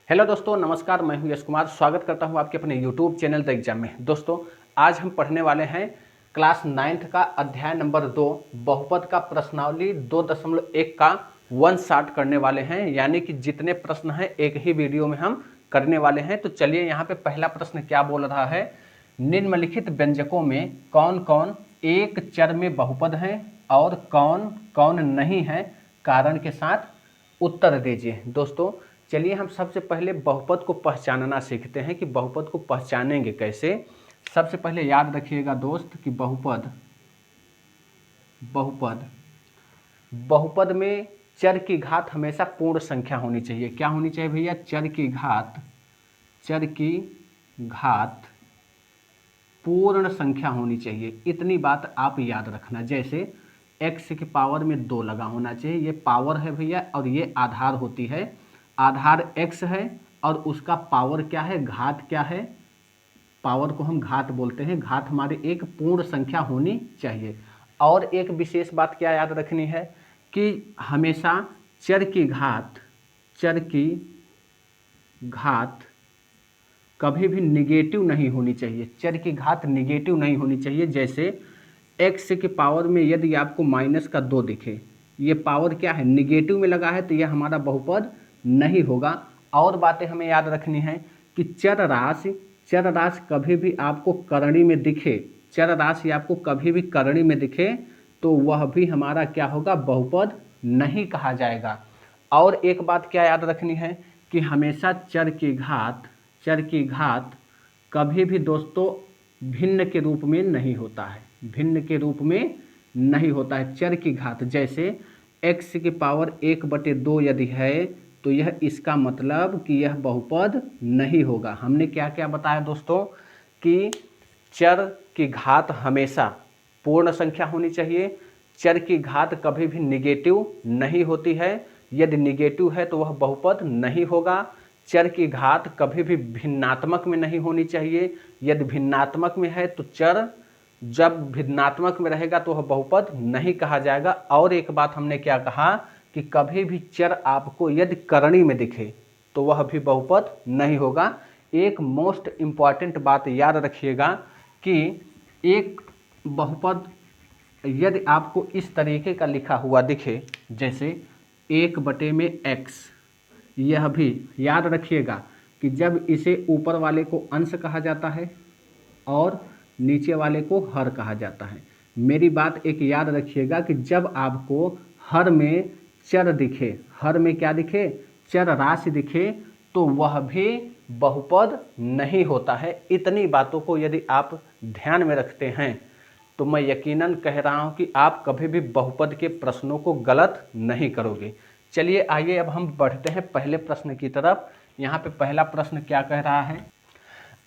Hello दोस्तों, नमस्कार। मैं हूं यश कुमार। स्वागत करता हूं आपके अपने यूट्यूब चैनल द एग्जाम में। दोस्तों, आज हम पढ़ने वाले हैं क्लास 9th का अध्याय नंबर 2 बहुपद का प्रश्नावली 2.1 का 1 शॉट करने वाले हैं। यानी कि जितने प्रश्न हैं एक ही वीडियो में हम करने वाले हैं। तो चलिए, यहाँ पे पहला प्रश्न क्या बोल रहा है, निम्नलिखित व्यंजकों में कौन कौन एक चर में बहुपद हैं और कौन कौन नहीं है, कारण के साथ उत्तर दीजिए। दोस्तों, चलिए हम सबसे पहले बहुपद को पहचानना सीखते हैं कि बहुपद को पहचानेंगे कैसे। सबसे पहले याद रखिएगा दोस्त कि बहुपद बहुपद में चर की घात हमेशा पूर्ण संख्या होनी चाहिए। क्या होनी चाहिए भैया? चर की घात पूर्ण संख्या होनी चाहिए। इतनी बात आप याद रखना। जैसे x की पावर में 2 लगा होना चाहिए। ये पावर है भैया और ये आधार होती है। आधार x है और उसका पावर क्या है? घात क्या है? पावर को हम घात बोलते हैं। घात हमारी एक पूर्ण संख्या होनी चाहिए। और एक विशेष बात क्या याद रखनी है कि हमेशा चर की घात कभी भी निगेटिव नहीं होनी चाहिए। चर की घात निगेटिव नहीं होनी चाहिए। जैसे x की पावर में यदि आपको -2 दिखे, ये पावर क्या है? निगेटिव में लगा है, तो यह हमारा बहुपद नहीं होगा। और बातें हमें याद रखनी है कि चर राशि कभी भी आपको करणी में दिखे, चर राशि आपको कभी भी करणी में दिखे तो वह भी हमारा क्या होगा? बहुपद नहीं कहा जाएगा। और एक बात क्या याद रखनी है कि हमेशा चर की घात कभी भी दोस्तों भिन्न के रूप में नहीं होता है। भिन्न के रूप में नहीं होता है चर की घात। जैसे x की पावर 1/2 यदि है तो यह इसका मतलब कि यह बहुपद नहीं होगा। हमने क्या क्या बताया दोस्तों कि चर की घात हमेशा पूर्ण संख्या होनी चाहिए। चर की घात कभी भी निगेटिव नहीं होती है। यदि निगेटिव है तो वह बहुपद नहीं होगा। चर की घात कभी भी भिन्नात्मक में नहीं होनी चाहिए। यदि भिन्नात्मक में है तो चर जब भिन्नात्मक में रहेगा तो वह बहुपद नहीं कहा जाएगा। और एक बात हमने क्या कहा कि कभी भी चर आपको यदि करणी में दिखे तो वह भी बहुपद नहीं होगा। एक मोस्ट इम्पॉर्टेंट बात याद रखिएगा कि एक बहुपद यदि आपको इस तरीके का लिखा हुआ दिखे, जैसे 1/x, यह भी याद रखिएगा कि जब इसे ऊपर वाले को अंश कहा जाता है और नीचे वाले को हर कहा जाता है। मेरी बात एक याद रखिएगा कि जब आपको हर में चर दिखे, हर में क्या दिखे? चर राशि दिखे, तो वह भी बहुपद नहीं होता है। इतनी बातों को यदि आप ध्यान में रखते हैं तो मैं यकीनन कह रहा हूं कि आप कभी भी बहुपद के प्रश्नों को गलत नहीं करोगे। चलिए आइए अब हम बढ़ते हैं पहले प्रश्न की तरफ। यहाँ पे पहला प्रश्न क्या कह रहा है,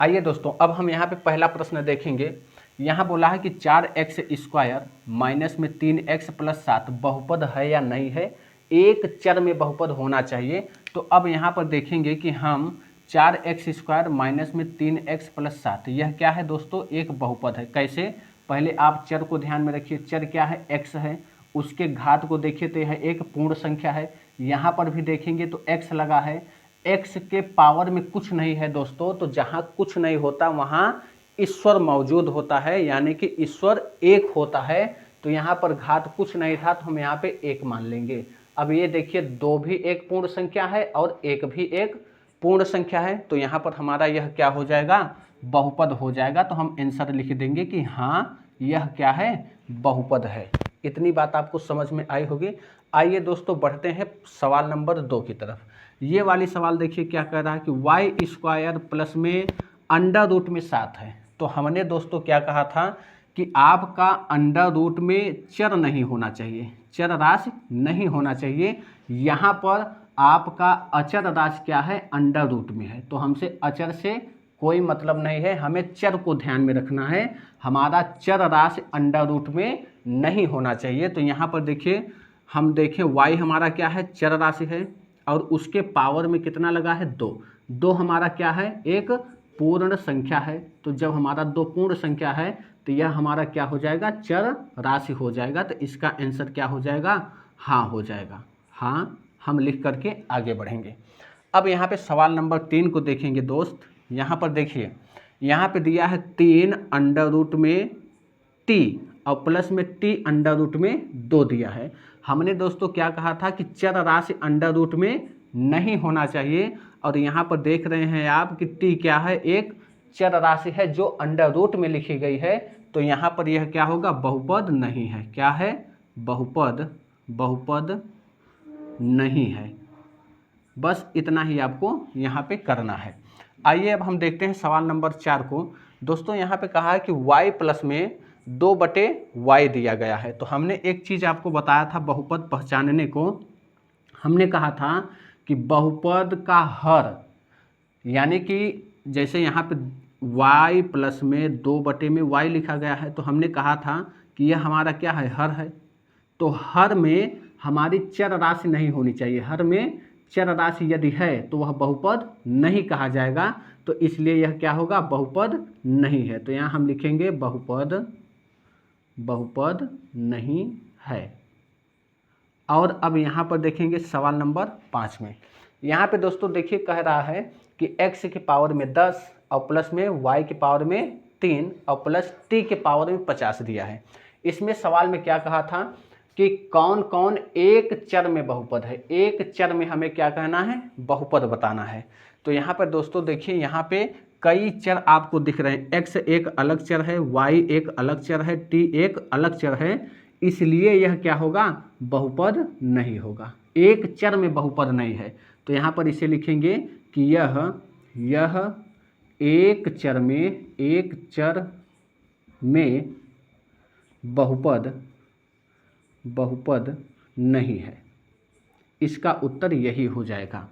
आइए दोस्तों अब हम यहाँ पे पहला प्रश्न देखेंगे। यहाँ बोला है कि 4x² माइनस में 3x + 7 बहुपद है या नहीं है। एक चर में बहुपद होना चाहिए। तो अब यहाँ पर देखेंगे कि हम 4x² माइनस में 3x + 7, यह क्या है दोस्तों? एक बहुपद है। कैसे? पहले आप चर को ध्यान में रखिए। चर क्या है? x है। उसके घात को देखिए तो यह एक पूर्ण संख्या है। यहाँ पर भी देखेंगे तो x लगा है। x के पावर में कुछ नहीं है दोस्तों, तो जहाँ कुछ नहीं होता वहाँ ईश्वर मौजूद होता है, यानी कि ईश्वर एक होता है। तो यहाँ पर घात कुछ नहीं था तो हम यहाँ पे 1 मान लेंगे। अब ये देखिए 2 भी एक पूर्ण संख्या है और 1 भी एक पूर्ण संख्या है, तो यहाँ पर हमारा यह क्या हो जाएगा? बहुपद हो जाएगा। तो हम आंसर लिख देंगे कि हाँ, यह क्या है? बहुपद है। इतनी बात आपको समझ में आई होगी। आइए दोस्तों बढ़ते हैं सवाल नंबर 2 की तरफ। ये वाली सवाल देखिए क्या कह रहा है कि y² प्लस में √ में 7 है। तो हमने दोस्तों क्या कहा था कि आपका √ में चर नहीं होना चाहिए, चर राशि नहीं होना चाहिए। यहाँ पर आपका अचर राशि क्या है? √ में है। तो हमसे अचर से कोई मतलब नहीं है, हमें चर को ध्यान में रखना है। हमारा चर राशि √ में नहीं होना चाहिए। तो यहाँ पर देखिए, हम देखें y हमारा क्या है? चर राशि है और उसके पावर में कितना लगा है? 2। 2 हमारा क्या है? एक पूर्ण संख्या है। तो जब हमारा 2 पूर्ण संख्या है तो यह हमारा क्या हो जाएगा? चर राशि हो जाएगा। तो इसका आंसर क्या हो जाएगा? हाँ हो जाएगा। हाँ हम लिख करके आगे बढ़ेंगे। अब यहाँ पे सवाल नंबर 3 को देखेंगे दोस्त। यहाँ पर देखिए, यहाँ पे दिया है 3 अंडर रूट में t और प्लस में t अंडर रूट में 2 दिया है। हमने दोस्तों क्या कहा था कि चर राशि अंडर रूट में नहीं होना चाहिए, और यहाँ पर देख रहे हैं आप कि t क्या है, एक चर राशि है जो अंडर रूट में लिखी गई है, तो यहाँ पर यह क्या होगा, बहुपद नहीं है। क्या है, बहुपद नहीं है। बस इतना ही आपको यहाँ पे करना है। आइए अब हम देखते हैं सवाल नंबर 4 को। दोस्तों यहाँ पे कहा है कि y प्लस में 2/y दिया गया है। तो हमने एक चीज़ आपको बताया था बहुपद पहचानने को, हमने कहा था कि बहुपद का हर, यानी कि जैसे यहाँ पे y प्लस में 2/y लिखा गया है, तो हमने कहा था कि यह हमारा क्या है, हर है। तो हर में हमारी चर राशि नहीं होनी चाहिए। हर में चर राशि यदि है तो वह बहुपद नहीं कहा जाएगा, तो इसलिए यह क्या होगा, बहुपद नहीं है। तो यहाँ हम लिखेंगे बहुपद नहीं है। और अब यहाँ पर देखेंगे सवाल नंबर 5 में। यहाँ पे दोस्तों देखिए कह रहा है कि x की पावर में 10 और प्लस में y की पावर में 3 और प्लस t के पावर में 50 दिया है। इसमें सवाल में क्या कहा था कि कौन कौन एक चर में बहुपद है। एक चर में हमें क्या कहना है, बहुपद बताना है। तो यहाँ पर दोस्तों देखिए, यहाँ पे कई चर आपको दिख रहे हैं। x एक अलग चर है, y एक अलग चर है, t एक अलग चर है, इसलिए यह क्या होगा, बहुपद नहीं होगा। एक चर में बहुपद नहीं है। तो यहाँ पर इसे लिखेंगे कि यह एक चर में बहुपद नहीं है। इसका उत्तर यही हो जाएगा।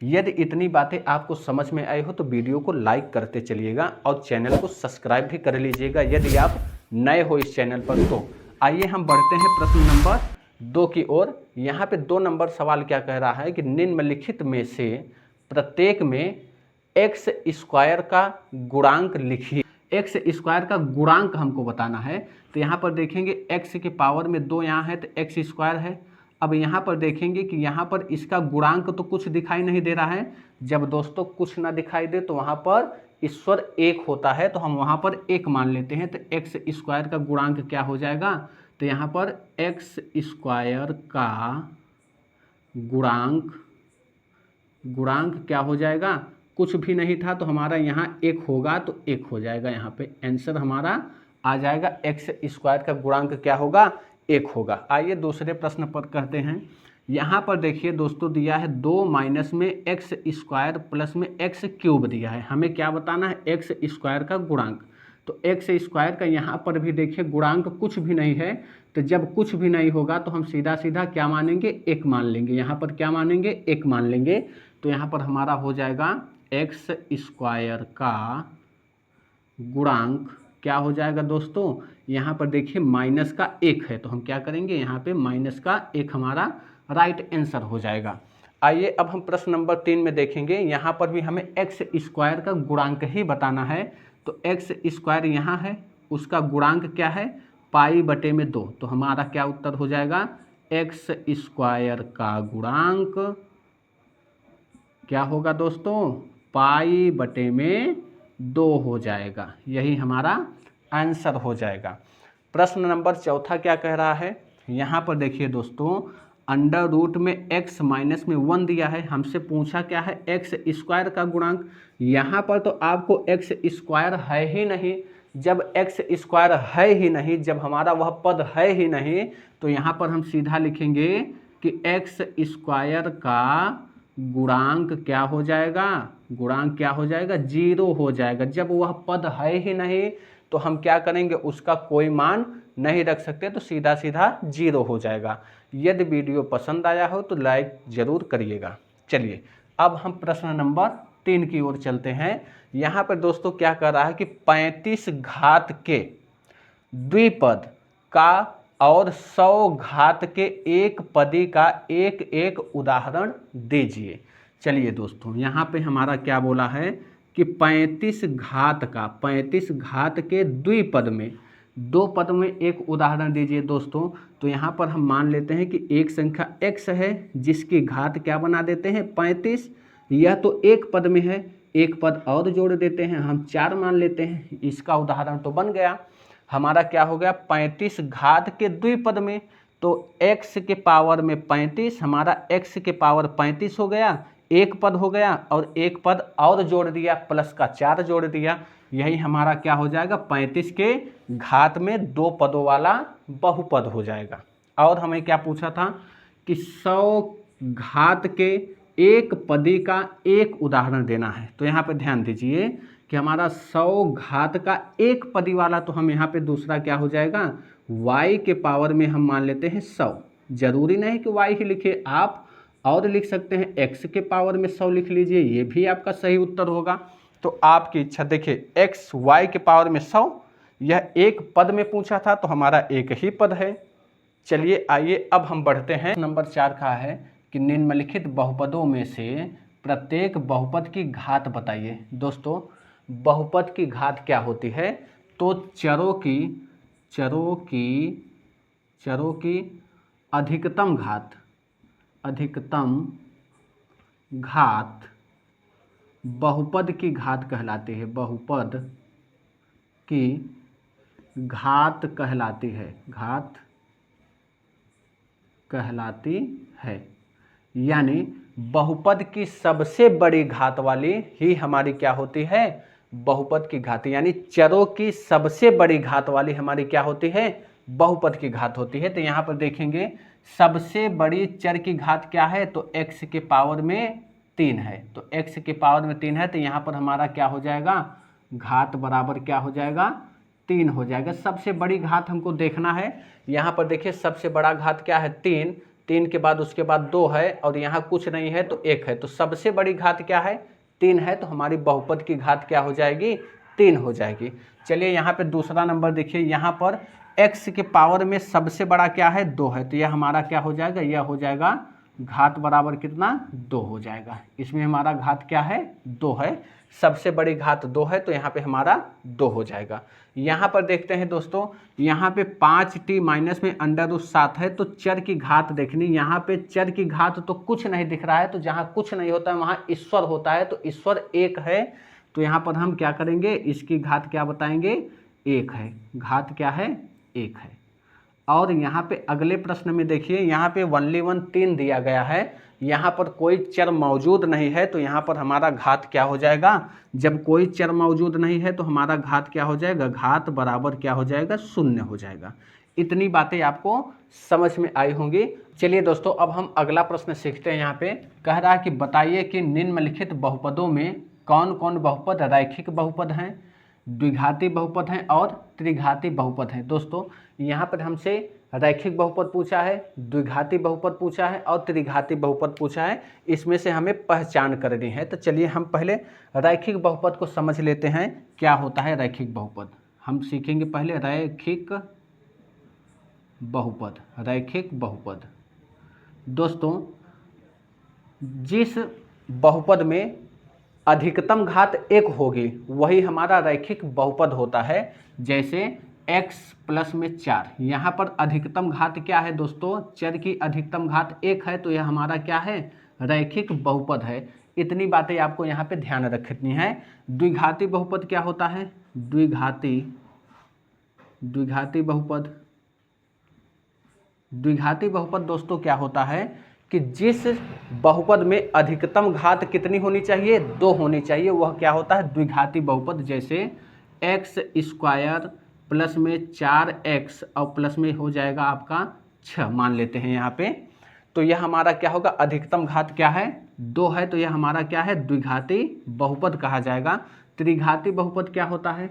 यदि इतनी बातें आपको समझ में आई हो तो वीडियो को लाइक करते चलिएगा और चैनल को सब्सक्राइब भी कर लीजिएगा यदि आप नए हो इस चैनल पर। तो आइए हम बढ़ते हैं प्रश्न नंबर 2 की ओर। यहाँ पे 2 नंबर सवाल क्या कह रहा है कि निम्नलिखित में से प्रत्येक में x स्क्वायर का गुणांक लिखिए। x स्क्वायर का गुणांक हमको बताना है। तो यहाँ पर देखेंगे x के पावर में 2 यहाँ है तो x स्क्वायर है। अब यहाँ पर देखेंगे कि यहाँ पर इसका गुणांक तो कुछ दिखाई नहीं दे रहा है। जब दोस्तों कुछ ना दिखाई दे तो वहाँ पर ईश्वर एक होता है, तो हम वहाँ पर एक मान लेते हैं। तो x स्क्वायर का गुणांक क्या हो जाएगा, तो यहाँ पर x स्क्वायर का गुणांक क्या हो जाएगा, कुछ भी नहीं था तो हमारा यहाँ 1 होगा तो 1 हो जाएगा। यहाँ पे आंसर हमारा आ जाएगा, x स्क्वायर का गुणांक क्या होगा, 1 होगा। आइए दूसरे प्रश्न पर करते हैं। यहाँ पर देखिए दोस्तों दिया है 2 माइनस में x स्क्वायर प्लस में x क्यूब दिया है। हमें क्या बताना है, x स्क्वायर का गुणांक। तो x स्क्वायर का यहाँ पर भी देखिए गुणांक कुछ भी नहीं है। तो जब कुछ भी नहीं होगा तो हम सीधा सीधा क्या मानेंगे, 1 मान लेंगे। यहाँ पर क्या मानेंगे, 1 मान लेंगे। तो यहाँ पर हमारा हो जाएगा x स्क्वायर का गुणांक क्या हो जाएगा दोस्तों, यहाँ पर देखिए माइनस का 1 है, तो हम क्या करेंगे, यहाँ पे माइनस का 1 हमारा राइट आंसर हो जाएगा। आइए अब हम प्रश्न नंबर 3 में देखेंगे। यहाँ पर भी हमें x स्क्वायर का गुणांक ही बताना है। तो x स्क्वायर यहाँ है, उसका गुणांक क्या है, π/2। तो हमारा क्या उत्तर हो जाएगा, x स्क्वायर का गुणांक क्या होगा दोस्तों, π/2 हो जाएगा। यही हमारा आंसर हो जाएगा। प्रश्न नंबर 4 क्या कह रहा है, यहाँ पर देखिए दोस्तों अंडर रूट में x माइनस में 1 दिया है। हमसे पूछा क्या है, x स्क्वायर का गुणांक। यहाँ पर तो आपको x स्क्वायर है ही नहीं। जब x स्क्वायर है ही नहीं, जब हमारा वह पद है ही नहीं, तो यहाँ पर हम सीधा लिखेंगे कि x स्क्वायर का गुणांक क्या हो जाएगा, गुणांक क्या हो जाएगा, 0 हो जाएगा। जब वह पद है ही नहीं तो हम क्या करेंगे, उसका कोई मान नहीं रख सकते, तो सीधा सीधा 0 हो जाएगा। यदि वीडियो पसंद आया हो तो लाइक ज़रूर करिएगा। चलिए अब हम प्रश्न नंबर 3 की ओर चलते हैं। यहाँ पर दोस्तों क्या कर रहा है कि 35 घात के द्विपद का और 100 घात के एक पदी का एक एक उदाहरण दीजिए। चलिए दोस्तों यहाँ पे हमारा क्या बोला है कि 35 घात के द्विपद में 2 पद में एक उदाहरण दीजिए दोस्तों। तो यहाँ पर हम मान लेते हैं कि एक संख्या x है जिसकी घात क्या बना देते हैं 35, यह तो एक पद में है, एक पद और जोड़ देते हैं, हम 4 मान लेते हैं। इसका उदाहरण तो बन गया। हमारा क्या हो गया, 35 घात के द्विपद में, तो x के पावर में 35, हमारा x के पावर 35 हो गया, एक पद हो गया, और एक पद और जोड़ दिया, प्लस का 4 जोड़ दिया, यही हमारा क्या हो जाएगा, 35 के घात में 2 पदों वाला बहुपद हो जाएगा। और हमें क्या पूछा था कि 100 घात के एक पदी का एक उदाहरण देना है। तो यहाँ पे ध्यान दीजिए कि हमारा 100 घात का एक पदी वाला, तो हम यहाँ पे दूसरा क्या हो जाएगा, y के पावर में हम मान लेते हैं 100। जरूरी नहीं कि y ही लिखे, आप और लिख सकते हैं, x के पावर में 100 लिख लीजिए, ये भी आपका सही उत्तर होगा। तो आपकी इच्छा। देखिए x y के पावर में 100, यह एक पद में पूछा था, तो हमारा एक ही पद है। चलिए आइए अब हम बढ़ते हैं। नंबर 4 का है कि निम्नलिखित बहुपदों में से प्रत्येक बहुपद की घात बताइए। दोस्तों बहुपद की घात क्या होती है, तो चरों की अधिकतम घात बहुपद की घात कहलाती है, बहुपद की घात कहलाती है। यानी बहुपद की सबसे बड़ी घात वाली ही हमारी क्या होती है, बहुपद की घात। यानी चरों की सबसे बड़ी घात वाली हमारी क्या होती है, बहुपद की घात होती है। तो यहाँ पर देखेंगे सबसे बड़ी चर की घात क्या है, तो x के पावर में 3 है, तो x के पावर में 3 है, तो यहाँ पर हमारा क्या हो जाएगा, घात बराबर क्या हो जाएगा, 3 हो जाएगा। सबसे बड़ी घात हमको देखना है। यहाँ पर देखिए सबसे बड़ा घात क्या है, 3 के बाद उसके बाद 2 है, और यहाँ कुछ नहीं है तो 1 है, तो सबसे बड़ी घात क्या है, 3 है, तो हमारी बहुपद की घात क्या हो जाएगी, 3 हो जाएगी। चलिए यहाँ पे दूसरा नंबर देखिए, यहाँ पर x के पावर में सबसे बड़ा क्या है, 2 है, तो यह हमारा क्या हो जाएगा, यह हो जाएगा घात बराबर कितना, 2 हो जाएगा। इसमें हमारा घात क्या है, 2 है, सबसे बड़ी घात 2 है, तो यहाँ पे हमारा 2 हो जाएगा। यहाँ पर देखते हैं दोस्तों, यहाँ पे 5t माइनस में √7 है, तो चर की घात देखनी। यहाँ पे चर की घात तो कुछ नहीं दिख रहा है, तो जहाँ कुछ नहीं होता है वहाँ ईश्वर होता है, तो ईश्वर 1 है, तो यहाँ पर हम क्या करेंगे, इसकी घात क्या बताएंगे, 1 है, घात क्या है, 1 है। और यहाँ पे अगले प्रश्न में देखिए, यहाँ पे 3 दिया गया है, यहाँ पर कोई चर मौजूद नहीं है, तो यहाँ पर हमारा घात क्या हो जाएगा, जब कोई चर मौजूद नहीं है तो हमारा घात क्या हो जाएगा, घात बराबर क्या हो जाएगा, 0 हो जाएगा। इतनी बातें आपको समझ में आई होंगी। चलिए दोस्तों अब हम अगला प्रश्न सीखते हैं। यहाँ पे कह रहा है कि बताइए कि निम्नलिखित बहुपदों में कौन कौन बहुपद रैखिक बहुपद हैं, द्विघाती बहुपद हैं और त्रिघाती बहुपद हैं। दोस्तों यहाँ पर हमसे रैखिक बहुपद पूछा है, द्विघाती बहुपद पूछा है और त्रिघाती बहुपद पूछा है, इसमें से हमें पहचान करनी है। तो चलिए हम पहले रैखिक बहुपद को समझ लेते हैं, क्या होता है रैखिक बहुपद। हम सीखेंगे पहले रैखिक बहुपद। दोस्तों जिस बहुपद में अधिकतम घात 1 होगी वही हमारा रैखिक बहुपद होता है। जैसे x प्लस में 4, यहाँ पर अधिकतम घात क्या है दोस्तों, चर की अधिकतम घात 1 है, तो यह हमारा क्या है, रैखिक बहुपद है। इतनी बातें आपको यहाँ पे ध्यान रखनी है। द्विघाती बहुपद क्या होता है, द्विघाती बहुपद दोस्तों क्या होता है कि जिस बहुपद में अधिकतम घात कितनी होनी चाहिए, 2 होनी चाहिए, वह क्या होता है द्विघाती बहुपद। जैसे x² प्लस में 4x और प्लस में हो जाएगा आपका 6 मान लेते हैं यहाँ पे, तो यह हमारा क्या होगा, अधिकतम घात क्या है, 2 है, तो यह हमारा क्या है, द्विघाती बहुपद कहा जाएगा। त्रिघाती बहुपद क्या होता है,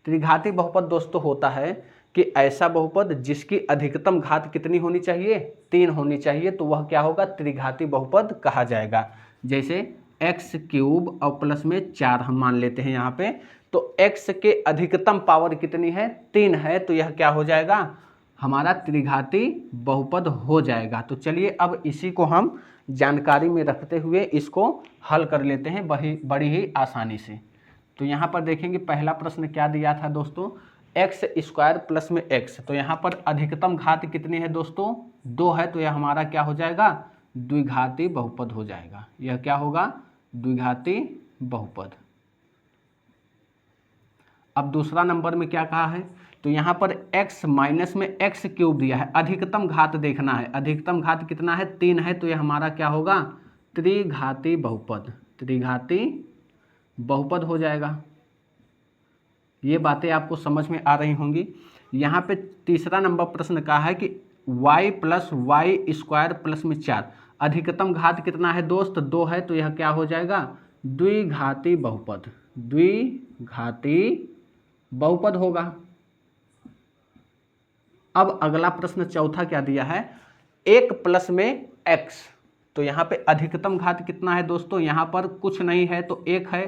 त्रिघाती बहुपद दोस्तों होता है कि ऐसा बहुपद जिसकी अधिकतम घात कितनी होनी चाहिए, 3 होनी चाहिए, तो वह क्या होगा, त्रिघाती बहुपद कहा जाएगा। जैसे x³ और प्लस में 4 हम मान लेते हैं यहाँ पे, तो x के अधिकतम पावर कितनी है, 3 है, तो यह क्या हो जाएगा, हमारा त्रिघाती बहुपद हो जाएगा। तो चलिए अब इसी को हम जानकारी में रखते हुए इसको हल कर लेते हैं बड़ी ही आसानी से। तो यहाँ पर देखेंगे पहला प्रश्न क्या दिया था दोस्तों, एक्स स्क्वायर प्लस में एक्स, तो यहाँ पर अधिकतम घात कितनी है दोस्तों, 2 है, तो यह हमारा क्या हो जाएगा, द्विघाती बहुपद हो जाएगा। यह क्या होगा, द्विघाती बहुपद। अब दूसरा नंबर में क्या कहा है, तो यहाँ पर x माइनस में एक्स क्यूब दिया है, अधिकतम घात देखना है, अधिकतम घात कितना है, 3 है, तो यह हमारा क्या होगा, त्रिघाती बहुपद, त्रिघाती बहुपद हो जाएगा। ये बातें आपको समझ में आ रही होंगी। यहाँ पे तीसरा नंबर प्रश्न कहा है कि y plus Y square plus में 4, अधिकतम घात कितना है दोस्त, 2 है, तो यह क्या हो जाएगा, द्विघाती बहुपद, द्विघाती बहुपद होगा। अब अगला प्रश्न चौथा क्या दिया है, 1 प्लस में x, तो यहाँ पे अधिकतम घात कितना है दोस्तों, यहाँ पर कुछ नहीं है तो 1 है,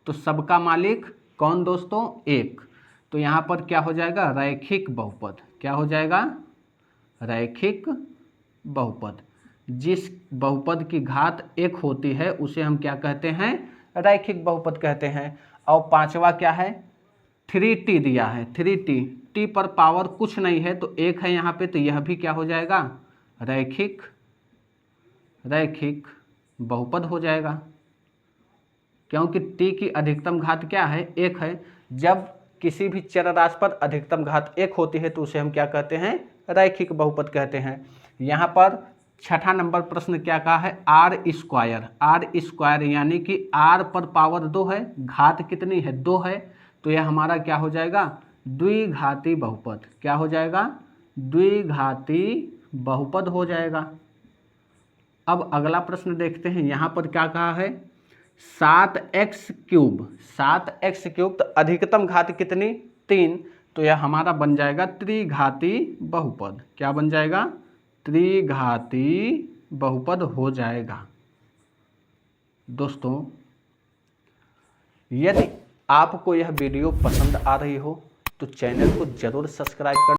तो सबका मालिक कौन दोस्तों, 1, तो यहाँ पर क्या हो जाएगा, रैखिक बहुपद, क्या हो जाएगा, रैखिक बहुपद। जिस बहुपद की घात 1 होती है उसे हम क्या कहते हैं, रैखिक बहुपद कहते हैं। और पांचवा क्या है, 3t दिया है, 3t, t पर पावर कुछ नहीं है तो 1 है यहाँ पे, तो यह भी क्या हो जाएगा, रैखिक बहुपद हो जाएगा, क्योंकि t की अधिकतम घात क्या है, 1 है। जब किसी भी चर राशि पर अधिकतम घात 1 होती है तो उसे हम क्या कहते हैं, रैखिक बहुपद कहते हैं। यहाँ पर छठा नंबर प्रश्न क्या कहा है, आर स्क्वायर यानी कि r पर पावर 2 है, घात कितनी है, 2 है, तो यह हमारा क्या हो जाएगा, द्विघाती बहुपद, क्या हो जाएगा, द्विघाती बहुपद हो जाएगा। अब अगला प्रश्न देखते हैं, यहाँ पर क्या कहा है, 7x क्यूब, तो अधिकतम घात कितनी, 3, तो यह हमारा बन जाएगा त्रिघाती बहुपद, क्या बन जाएगा, त्रिघाती बहुपद हो जाएगा। दोस्तों यदि आपको यह वीडियो पसंद आ रही हो तो चैनल को जरूर सब्सक्राइब कर